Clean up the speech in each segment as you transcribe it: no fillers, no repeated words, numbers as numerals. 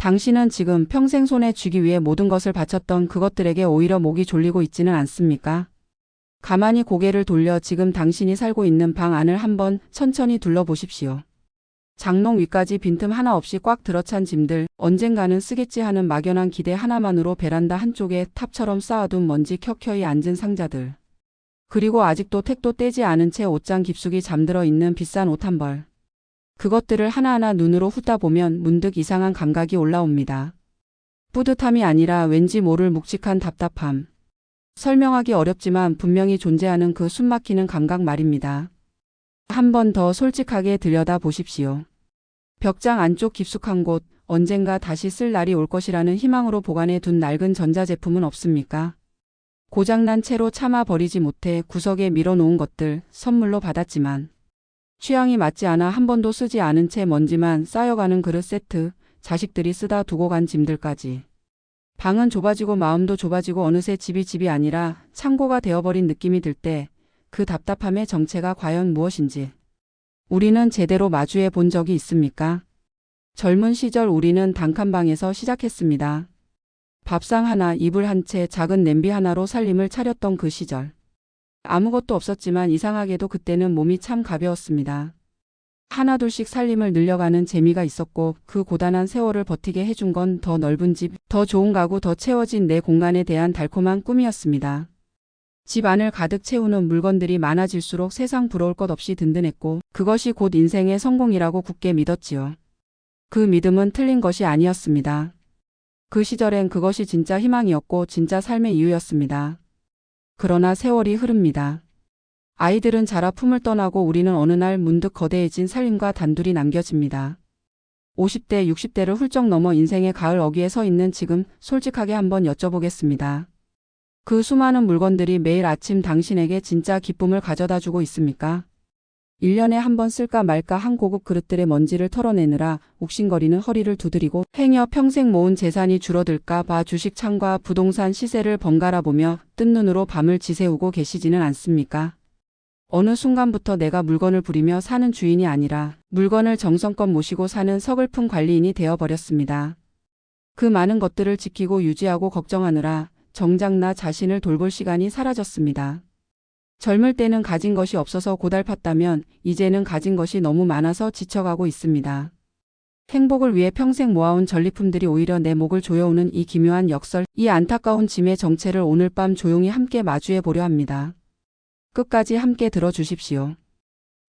당신은 지금 평생 손에 쥐기 위해 모든 것을 바쳤던 그것들에게 오히려 목이 졸리고 있지는 않습니까? 가만히 고개를 돌려 지금 당신이 살고 있는 방 안을 한번 천천히 둘러보십시오. 장롱 위까지 빈틈 하나 없이 꽉 들어찬 짐들, 언젠가는 쓰겠지 하는 막연한 기대 하나만으로 베란다 한쪽에 탑처럼 쌓아둔 먼지 켜켜이 앉은 상자들. 그리고 아직도 택도 떼지 않은 채 옷장 깊숙이 잠들어 있는 비싼 옷 한 벌. 그것들을 하나하나 눈으로 훑다 보면 문득 이상한 감각이 올라옵니다. 뿌듯함이 아니라 왠지 모를 묵직한 답답함. 설명하기 어렵지만 분명히 존재하는 그 숨막히는 감각 말입니다. 한 번 더 솔직하게 들여다 보십시오. 벽장 안쪽 깊숙한 곳, 언젠가 다시 쓸 날이 올 것이라는 희망으로 보관해 둔 낡은 전자제품은 없습니까? 고장난 채로 참아 버리지 못해 구석에 밀어놓은 것들, 선물로 받았지만 취향이 맞지 않아 한 번도 쓰지 않은 채 먼지만 쌓여가는 그릇 세트, 자식들이 쓰다 두고 간 짐들까지. 방은 좁아지고 마음도 좁아지고 어느새 집이 아니라 창고가 되어버린 느낌이 들 때 그 답답함의 정체가 과연 무엇인지 우리는 제대로 마주해 본 적이 있습니까? 젊은 시절 우리는 단칸방에서 시작했습니다. 밥상 하나, 이불 한 채, 작은 냄비 하나로 살림을 차렸던 그 시절. 아무것도 없었지만 이상하게도 그때는 몸이 참 가벼웠습니다. 하나둘씩 살림을 늘려가는 재미가 있었고 그 고단한 세월을 버티게 해준 건 더 넓은 집, 더 좋은 가구, 더 채워진 내 공간에 대한 달콤한 꿈이었습니다. 집 안을 가득 채우는 물건들이 많아질수록 세상 부러울 것 없이 든든했고 그것이 곧 인생의 성공이라고 굳게 믿었지요. 그 믿음은 틀린 것이 아니었습니다. 그 시절엔 그것이 진짜 희망이었고 진짜 삶의 이유였습니다. 그러나 세월이 흐릅니다. 아이들은 자라 품을 떠나고 우리는 어느 날 문득 거대해진 살림과 단둘이 남겨집니다. 50대, 60대를 훌쩍 넘어 인생의 가을 어귀에 서 있는 지금 솔직하게 한번 여쭤보겠습니다. 그 수많은 물건들이 매일 아침 당신에게 진짜 기쁨을 가져다 주고 있습니까? 1년에 한 번 쓸까 말까 한 고급 그릇들의 먼지를 털어내느라 욱신거리는 허리를 두드리고 행여 평생 모은 재산이 줄어들까 봐 주식창과 부동산 시세를 번갈아 보며 뜬 눈으로 밤을 지새우고 계시지는 않습니까? 어느 순간부터 내가 물건을 부리며 사는 주인이 아니라 물건을 정성껏 모시고 사는 서글픈 관리인이 되어버렸습니다. 그 많은 것들을 지키고 유지하고 걱정하느라 정작 나 자신을 돌볼 시간이 사라졌습니다. 젊을 때는 가진 것이 없어서 고달팠다면 이제는 가진 것이 너무 많아서 지쳐가고 있습니다. 행복을 위해 평생 모아온 전리품들이 오히려 내 목을 조여오는 이 기묘한 역설, 이 안타까운 짐의 정체를 오늘 밤 조용히 함께 마주해 보려 합니다. 끝까지 함께 들어주십시오.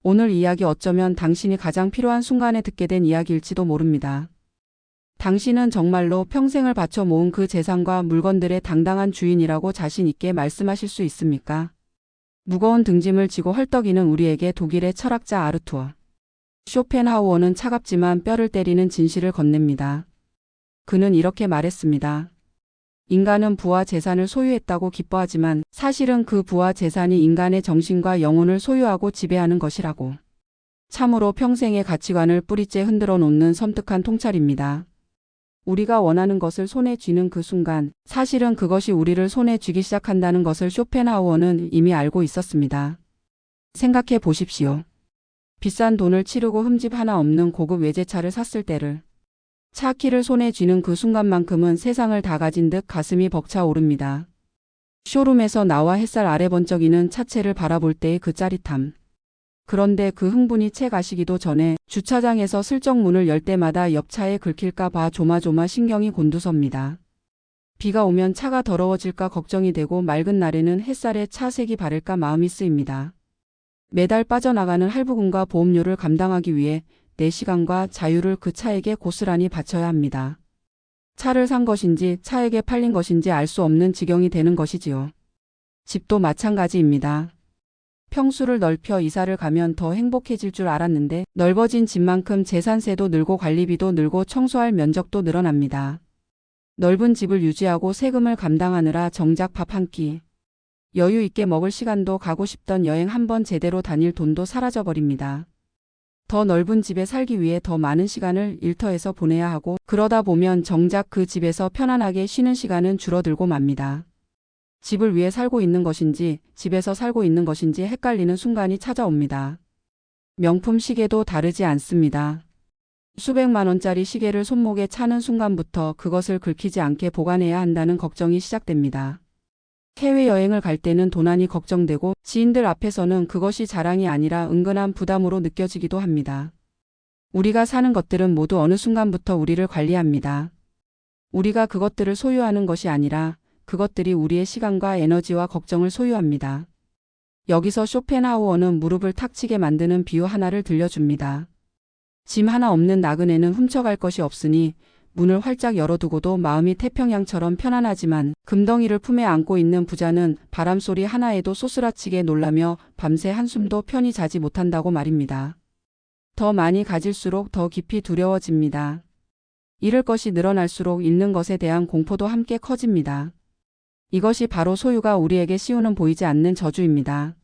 오늘 이야기 어쩌면 당신이 가장 필요한 순간에 듣게 된 이야기일지도 모릅니다. 당신은 정말로 평생을 바쳐 모은 그 재산과 물건들의 당당한 주인이라고 자신 있게 말씀하실 수 있습니까? 무거운 등짐을 지고 헐떡이는 우리에게 독일의 철학자 아르투어 쇼펜하우어는 차갑지만 뼈를 때리는 진실을 건넵니다. 그는 이렇게 말했습니다. 인간은 부와 재산을 소유했다고 기뻐하지만 사실은 그 부와 재산이 인간의 정신과 영혼을 소유하고 지배하는 것이라고. 참으로 평생의 가치관을 뿌리째 흔들어 놓는 섬뜩한 통찰입니다. 우리가 원하는 것을 손에 쥐는 그 순간 사실은 그것이 우리를 손에 쥐기 시작한다는 것을 쇼펜하우어는 이미 알고 있었습니다. 생각해 보십시오. 비싼 돈을 치르고 흠집 하나 없는 고급 외제차를 샀을 때를 차 키를 손에 쥐는 그 순간만큼은 세상을 다 가진 듯 가슴이 벅차 오릅니다. 쇼룸에서 나와 햇살 아래 번쩍이는 차체를 바라볼 때의 그 짜릿함. 그런데 그 흥분이 채 가시기도 전에 주차장에서 슬쩍 문을 열 때마다 옆 차에 긁힐까 봐 조마조마 신경이 곤두섭니다. 비가 오면 차가 더러워질까 걱정이 되고 맑은 날에는 햇살에 차색이 바를까 마음이 쓰입니다. 매달 빠져나가는 할부금과 보험료를 감당하기 위해 내 시간과 자유를 그 차에게 고스란히 바쳐야 합니다. 차를 산 것인지 차에게 팔린 것인지 알 수 없는 지경이 되는 것이지요. 집도 마찬가지입니다. 평수를 넓혀 이사를 가면 더 행복해질 줄 알았는데 넓어진 집만큼 재산세도 늘고 관리비도 늘고 청소할 면적도 늘어납니다. 넓은 집을 유지하고 세금을 감당하느라 정작 밥 한 끼, 여유 있게 먹을 시간도 가고 싶던 여행 한 번 제대로 다닐 돈도 사라져버립니다. 더 넓은 집에 살기 위해 더 많은 시간을 일터에서 보내야 하고 그러다 보면 정작 그 집에서 편안하게 쉬는 시간은 줄어들고 맙니다. 집을 위해 살고 있는 것인지 집에서 살고 있는 것인지 헷갈리는 순간이 찾아옵니다. 명품 시계도 다르지 않습니다. 수백만 원짜리 시계를 손목에 차는 순간부터 그것을 긁히지 않게 보관해야 한다는 걱정이 시작됩니다. 해외여행을 갈 때는 도난이 걱정되고 지인들 앞에서는 그것이 자랑이 아니라 은근한 부담으로 느껴지기도 합니다. 우리가 사는 것들은 모두 어느 순간부터 우리를 관리합니다. 우리가 그것들을 소유하는 것이 아니라 그것들이 우리의 시간과 에너지와 걱정을 소유합니다. 여기서 쇼펜하우어는 무릎을 탁 치게 만드는 비유 하나를 들려줍니다. 짐 하나 없는 나그네는 훔쳐갈 것이 없으니 문을 활짝 열어두고도 마음이 태평양처럼 편안하지만 금덩이를 품에 안고 있는 부자는 바람소리 하나에도 쏘스라치게 놀라며 밤새 한숨도 편히 자지 못한다고 말입니다. 더 많이 가질수록 더 깊이 두려워집니다. 잃을 것이 늘어날수록 잃는 것에 대한 공포도 함께 커집니다. 이것이 바로 소유가 우리에게 씌우는 보이지 않는 저주입니다.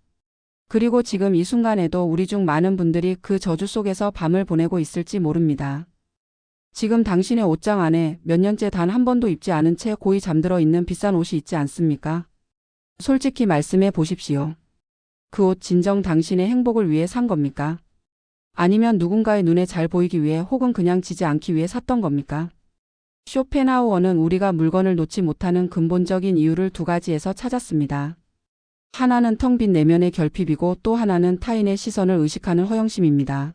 그리고 지금 이 순간에도 우리 중 많은 분들이 그 저주 속에서 밤을 보내고 있을지 모릅니다. 지금 당신의 옷장 안에 몇 년째 단 한 번도 입지 않은 채 고이 잠들어 있는 비싼 옷이 있지 않습니까? 솔직히 말씀해 보십시오. 그 옷 진정 당신의 행복을 위해 산 겁니까? 아니면 누군가의 눈에 잘 보이기 위해 혹은 그냥 지지 않기 위해 샀던 겁니까? 쇼펜하우어는 우리가 물건을 놓지 못하는 근본적인 이유를 두 가지에서 찾았습니다. 하나는 텅 빈 내면의 결핍이고 또 하나는 타인의 시선을 의식하는 허영심입니다.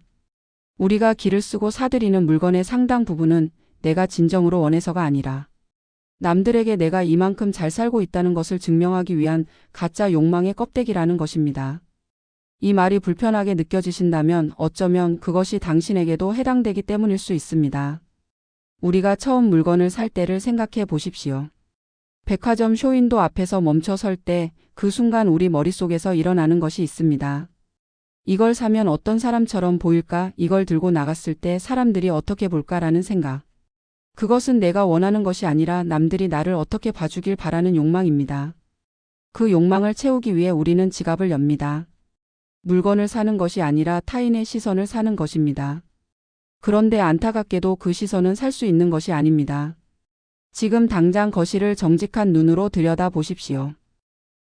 우리가 기를 쓰고 사들이는 물건의 상당 부분은 내가 진정으로 원해서가 아니라 남들에게 내가 이만큼 잘 살고 있다는 것을 증명하기 위한 가짜 욕망의 껍데기라는 것입니다. 이 말이 불편하게 느껴지신다면 어쩌면 그것이 당신에게도 해당되기 때문일 수 있습니다. 우리가 처음 물건을 살 때를 생각해 보십시오. 백화점 쇼윈도 앞에서 멈춰 설 때 그 순간 우리 머릿속에서 일어나는 것이 있습니다. 이걸 사면 어떤 사람처럼 보일까? 이걸 들고 나갔을 때 사람들이 어떻게 볼까라는 생각. 그것은 내가 원하는 것이 아니라 남들이 나를 어떻게 봐주길 바라는 욕망입니다. 그 욕망을 채우기 위해 우리는 지갑을 엽니다. 물건을 사는 것이 아니라 타인의 시선을 사는 것입니다. 그런데 안타깝게도 그 시선은 살 수 있는 것이 아닙니다. 지금 당장 거실을 정직한 눈으로 들여다 보십시오.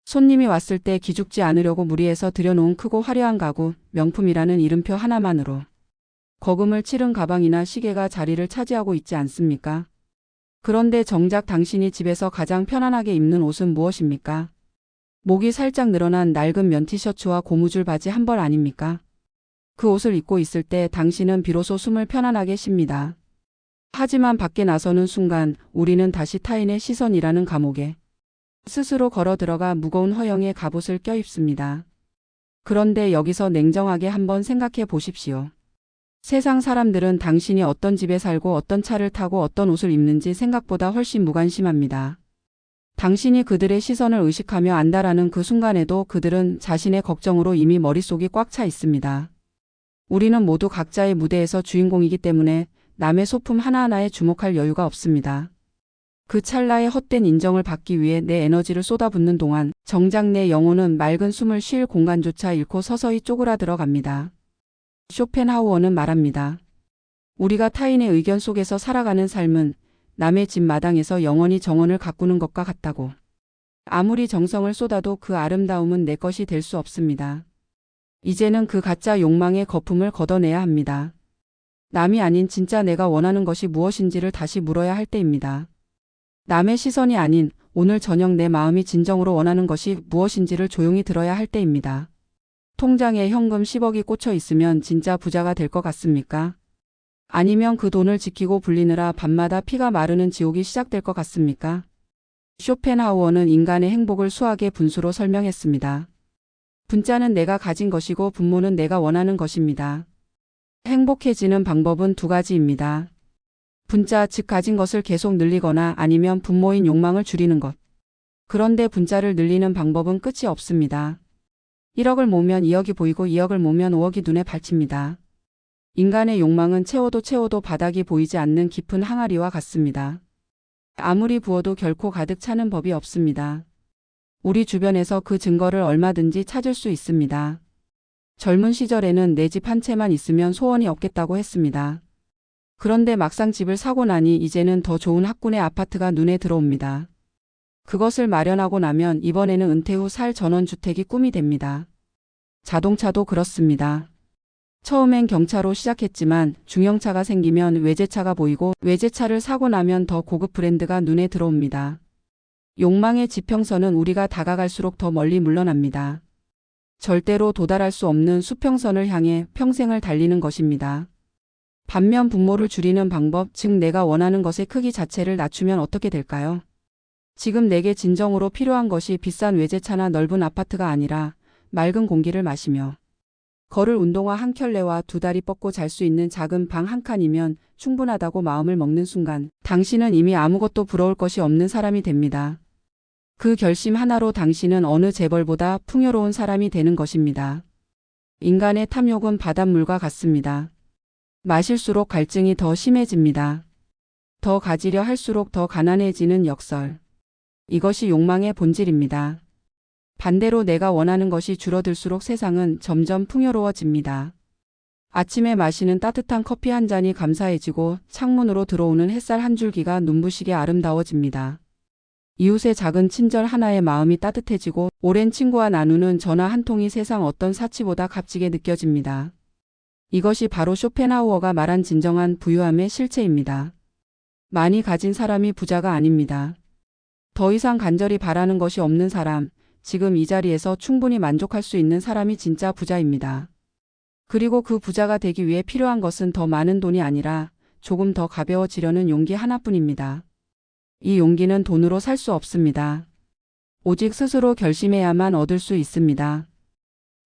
손님이 왔을 때 기죽지 않으려고 무리해서 들여놓은 크고 화려한 가구, 명품이라는 이름표 하나만으로 거금을 치른 가방이나 시계가 자리를 차지하고 있지 않습니까? 그런데 정작 당신이 집에서 가장 편안하게 입는 옷은 무엇입니까? 목이 살짝 늘어난 낡은 면 티셔츠와 고무줄 바지 한 벌 아닙니까? 그 옷을 입고 있을 때 당신은 비로소 숨을 편안하게 쉽니다. 하지만 밖에 나서는 순간 우리는 다시 타인의 시선이라는 감옥에 스스로 걸어 들어가 무거운 허영의 갑옷을 껴입습니다. 그런데 여기서 냉정하게 한번 생각해 보십시오. 세상 사람들은 당신이 어떤 집에 살고 어떤 차를 타고 어떤 옷을 입는지 생각보다 훨씬 무관심합니다. 당신이 그들의 시선을 의식하며 안다라는 그 순간에도 그들은 자신의 걱정으로 이미 머릿속이 꽉 차 있습니다. 우리는 모두 각자의 무대에서 주인공이기 때문에 남의 소품 하나하나에 주목할 여유가 없습니다. 그 찰나의 헛된 인정을 받기 위해 내 에너지를 쏟아붓는 동안 정작 내 영혼은 맑은 숨을 쉴 공간조차 잃고 서서히 쪼그라들어 갑니다. 쇼펜하우어는 말합니다. 우리가 타인의 의견 속에서 살아가는 삶은 남의 집 마당에서 영원히 정원을 가꾸는 것과 같다고. 아무리 정성을 쏟아도 그 아름다움은 내 것이 될 수 없습니다. 이제는 그 가짜 욕망의 거품을 걷어내야 합니다. 남이 아닌 진짜 내가 원하는 것이 무엇인지를 다시 물어야 할 때입니다. 남의 시선이 아닌 오늘 저녁 내 마음이 진정으로 원하는 것이 무엇인지를 조용히 들어야 할 때입니다. 통장에 현금 10억이 꽂혀 있으면 진짜 부자가 될 것 같습니까? 아니면 그 돈을 지키고 불리느라 밤마다 피가 마르는 지옥이 시작될 것 같습니까? 쇼펜하우어는 인간의 행복을 수학의 분수로 설명했습니다. 분자는 내가 가진 것이고 분모는 내가 원하는 것입니다. 행복해지는 방법은 두 가지입니다. 분자, 즉 가진 것을 계속 늘리거나 아니면 분모인 욕망을 줄이는 것. 그런데 분자를 늘리는 방법은 끝이 없습니다. 1억을 모으면 2억이 보이고 2억을 모으면 5억이 눈에 밟힙니다. 인간의 욕망은 채워도 바닥이 보이지 않는 깊은 항아리와 같습니다. 아무리 부어도 결코 가득 차는 법이 없습니다. 우리 주변에서 그 증거를 얼마든지 찾을 수 있습니다. 젊은 시절에는 내 집 한 채만 있으면 소원이 없겠다고 했습니다. 그런데 막상 집을 사고 나니 이제는 더 좋은 학군의 아파트가 눈에 들어옵니다. 그것을 마련하고 나면 이번에는 은퇴 후 살 전원주택이 꿈이 됩니다. 자동차도 그렇습니다. 처음엔 경차로 시작했지만 중형차가 생기면 외제차가 보이고 외제차를 사고 나면 더 고급 브랜드가 눈에 들어옵니다. 욕망의 지평선은 우리가 다가갈수록 더 멀리 물러납니다. 절대로 도달할 수 없는 수평선을 향해 평생을 달리는 것입니다. 반면 분모를 줄이는 방법, 즉 내가 원하는 것의 크기 자체를 낮추면 어떻게 될까요? 지금 내게 진정으로 필요한 것이 비싼 외제차나 넓은 아파트가 아니라 맑은 공기를 마시며 걸을 운동화 한 켤레와 두 다리 뻗고 잘 수 있는 작은 방 한 칸이면 충분하다고 마음을 먹는 순간 당신은 이미 아무것도 부러울 것이 없는 사람이 됩니다. 그 결심 하나로 당신은 어느 재벌보다 풍요로운 사람이 되는 것입니다. 인간의 탐욕은 바닷물과 같습니다. 마실수록 갈증이 더 심해집니다. 더 가지려 할수록 더 가난해지는 역설. 이것이 욕망의 본질입니다. 반대로 내가 원하는 것이 줄어들수록 세상은 점점 풍요로워집니다. 아침에 마시는 따뜻한 커피 한 잔이 감사해지고 창문으로 들어오는 햇살 한 줄기가 눈부시게 아름다워집니다. 이웃의 작은 친절 하나에 마음이 따뜻해지고 오랜 친구와 나누는 전화 한 통이 세상 어떤 사치보다 값지게 느껴집니다. 이것이 바로 쇼펜하우어가 말한 진정한 부유함의 실체입니다. 많이 가진 사람이 부자가 아닙니다. 더 이상 간절히 바라는 것이 없는 사람, 지금 이 자리에서 충분히 만족할 수 있는 사람이 진짜 부자입니다. 그리고 그 부자가 되기 위해 필요한 것은 더 많은 돈이 아니라 조금 더 가벼워지려는 용기 하나뿐입니다. 이 용기는 돈으로 살 수 없습니다. 오직 스스로 결심해야만 얻을 수 있습니다.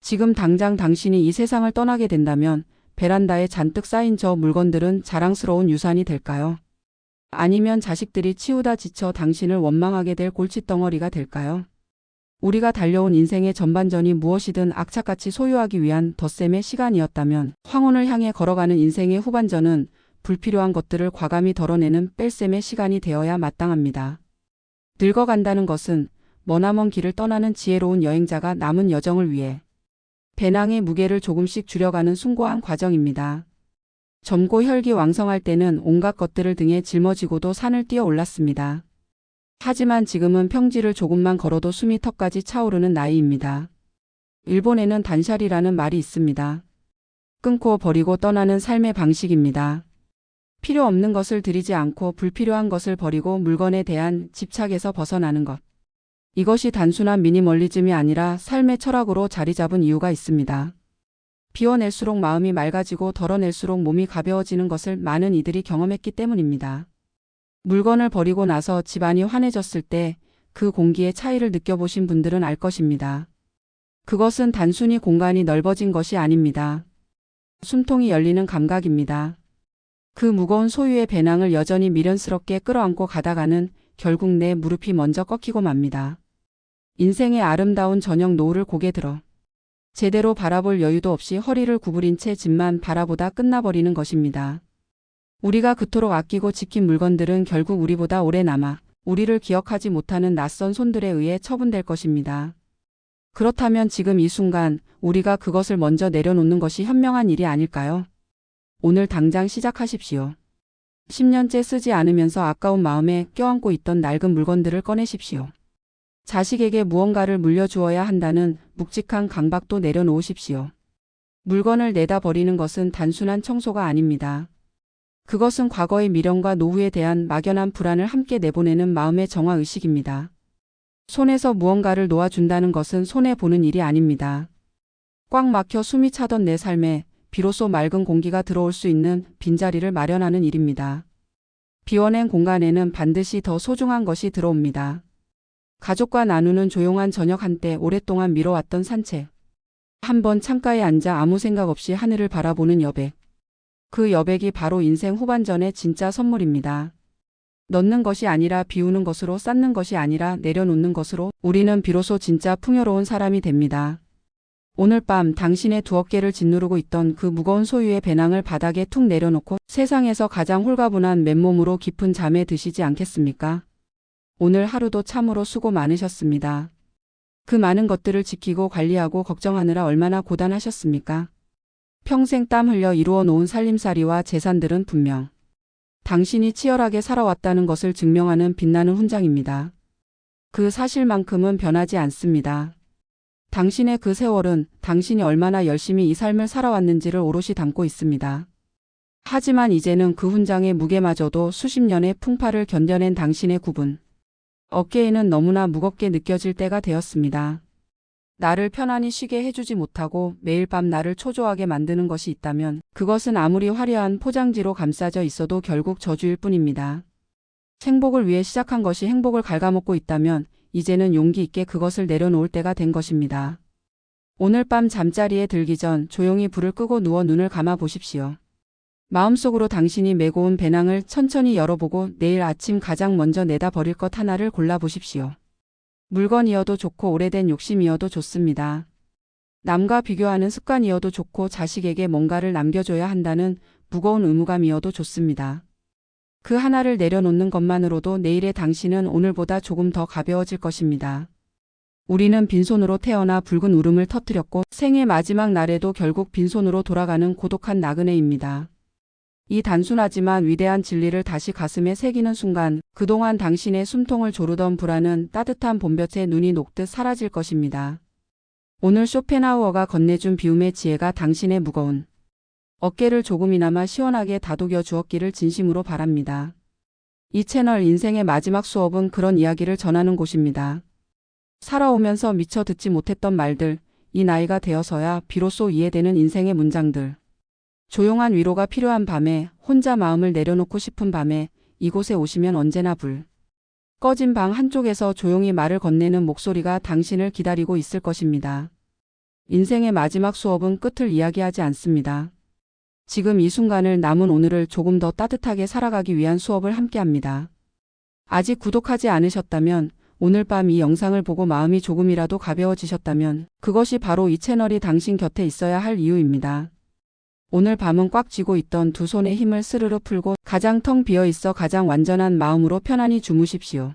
지금 당장 당신이 이 세상을 떠나게 된다면 베란다에 잔뜩 쌓인 저 물건들은 자랑스러운 유산이 될까요? 아니면 자식들이 치우다 지쳐 당신을 원망하게 될 골칫덩어리가 될까요? 우리가 달려온 인생의 전반전이 무엇이든 악착같이 소유하기 위한 덧셈의 시간이었다면 황혼을 향해 걸어가는 인생의 후반전은 불필요한 것들을 과감히 덜어내는 뺄셈의 시간이 되어야 마땅합니다. 늙어간다는 것은 머나먼 길을 떠나는 지혜로운 여행자가 남은 여정을 위해 배낭의 무게를 조금씩 줄여가는 숭고한 과정입니다. 젊고 혈기왕성할 때는 온갖 것들을 등에 짊어지고도 산을 뛰어 올랐습니다. 하지만 지금은 평지를 조금만 걸어도 숨이 턱까지 차오르는 나이입니다. 일본에는 단샬이라는 말이 있습니다. 끊고 버리고 떠나는 삶의 방식입니다. 필요 없는 것을 들이지 않고 불필요한 것을 버리고 물건에 대한 집착에서 벗어나는 것. 이것이 단순한 미니멀리즘이 아니라 삶의 철학으로 자리 잡은 이유가 있습니다. 비워낼수록 마음이 맑아지고 덜어낼수록 몸이 가벼워지는 것을 많은 이들이 경험했기 때문입니다. 물건을 버리고 나서 집안이 환해졌을 때 그 공기의 차이를 느껴보신 분들은 알 것입니다. 그것은 단순히 공간이 넓어진 것이 아닙니다. 숨통이 열리는 감각입니다. 그 무거운 소유의 배낭을 여전히 미련스럽게 끌어안고 가다가는 결국 내 무릎이 먼저 꺾이고 맙니다. 인생의 아름다운 저녁 노을을 고개 들어 제대로 바라볼 여유도 없이 허리를 구부린 채 집만 바라보다 끝나버리는 것입니다. 우리가 그토록 아끼고 지킨 물건들은 결국 우리보다 오래 남아 우리를 기억하지 못하는 낯선 손들에 의해 처분될 것입니다. 그렇다면 지금 이 순간 우리가 그것을 먼저 내려놓는 것이 현명한 일이 아닐까요? 오늘 당장 시작하십시오. 10년째 쓰지 않으면서 아까운 마음에 껴안고 있던 낡은 물건들을 꺼내십시오. 자식에게 무언가를 물려주어야 한다는 묵직한 강박도 내려놓으십시오. 물건을 내다 버리는 것은 단순한 청소가 아닙니다. 그것은 과거의 미련과 노후에 대한 막연한 불안을 함께 내보내는 마음의 정화의식입니다. 손에서 무언가를 놓아준다는 것은 손해보는 일이 아닙니다. 꽉 막혀 숨이 차던 내 삶에 비로소 맑은 공기가 들어올 수 있는 빈자리를 마련하는 일입니다. 비워낸 공간에는 반드시 더 소중한 것이 들어옵니다. 가족과 나누는 조용한 저녁, 한때 오랫동안 미뤄왔던 산책. 한번 창가에 앉아 아무 생각 없이 하늘을 바라보는 여백. 그 여백이 바로 인생 후반전의 진짜 선물입니다. 넣는 것이 아니라 비우는 것으로, 쌓는 것이 아니라 내려놓는 것으로 우리는 비로소 진짜 풍요로운 사람이 됩니다. 오늘 밤 당신의 두 어깨를 짓누르고 있던 그 무거운 소유의 배낭을 바닥에 툭 내려놓고 세상에서 가장 홀가분한 맨몸으로 깊은 잠에 드시지 않겠습니까? 오늘 하루도 참으로 수고 많으셨습니다. 그 많은 것들을 지키고 관리하고 걱정하느라 얼마나 고단하셨습니까? 평생 땀 흘려 이루어 놓은 살림살이와 재산들은 분명 당신이 치열하게 살아왔다는 것을 증명하는 빛나는 훈장입니다. 그 사실만큼은 변하지 않습니다. 당신의 그 세월은 당신이 얼마나 열심히 이 삶을 살아왔는지를 오롯이 담고 있습니다. 하지만 이제는 그 훈장의 무게마저도 수십 년의 풍파를 견뎌낸 당신의 굽은 어깨에는 너무나 무겁게 느껴질 때가 되었습니다. 나를 편안히 쉬게 해주지 못하고 매일 밤 나를 초조하게 만드는 것이 있다면 그것은 아무리 화려한 포장지로 감싸져 있어도 결국 저주일 뿐입니다. 행복을 위해 시작한 것이 행복을 갉아먹고 있다면 이제는 용기 있게 그것을 내려놓을 때가 된 것입니다. 오늘 밤 잠자리에 들기 전 조용히 불을 끄고 누워 눈을 감아 보십시오. 마음속으로 당신이 메고 온 배낭을 천천히 열어보고 내일 아침 가장 먼저 내다 버릴 것 하나를 골라보십시오. 물건이어도 좋고 오래된 욕심이어도 좋습니다. 남과 비교하는 습관이어도 좋고 자식에게 뭔가를 남겨줘야 한다는 무거운 의무감이어도 좋습니다. 그 하나를 내려놓는 것만으로도 내일의 당신은 오늘보다 조금 더 가벼워질 것입니다. 우리는 빈손으로 태어나 붉은 울음을 터뜨렸고 생의 마지막 날에도 결국 빈손으로 돌아가는 고독한 나그네입니다. 이 단순하지만 위대한 진리를 다시 가슴에 새기는 순간 그동안 당신의 숨통을 조르던 불안은 따뜻한 봄볕에 눈이 녹듯 사라질 것입니다. 오늘 쇼펜하우어가 건네준 비움의 지혜가 당신의 무거운 어깨를 조금이나마 시원하게 다독여 주었기를 진심으로 바랍니다. 이 채널 인생의 마지막 수업은 그런 이야기를 전하는 곳입니다. 살아오면서 미처 듣지 못했던 말들, 이 나이가 되어서야 비로소 이해되는 인생의 문장들. 조용한 위로가 필요한 밤에, 혼자 마음을 내려놓고 싶은 밤에 이곳에 오시면 언제나 불 꺼진 방 한쪽에서 조용히 말을 건네는 목소리가 당신을 기다리고 있을 것입니다. 인생의 마지막 수업은 끝을 이야기하지 않습니다. 지금 이 순간을 남은 오늘을 조금 더 따뜻하게 살아가기 위한 수업을 함께합니다. 아직 구독하지 않으셨다면 오늘 밤 이 영상을 보고 마음이 조금이라도 가벼워지셨다면 그것이 바로 이 채널이 당신 곁에 있어야 할 이유입니다. 오늘 밤은 꽉 쥐고 있던 두 손의 힘을 스르르 풀고 가장 텅 비어 있어 가장 완전한 마음으로 편안히 주무십시오.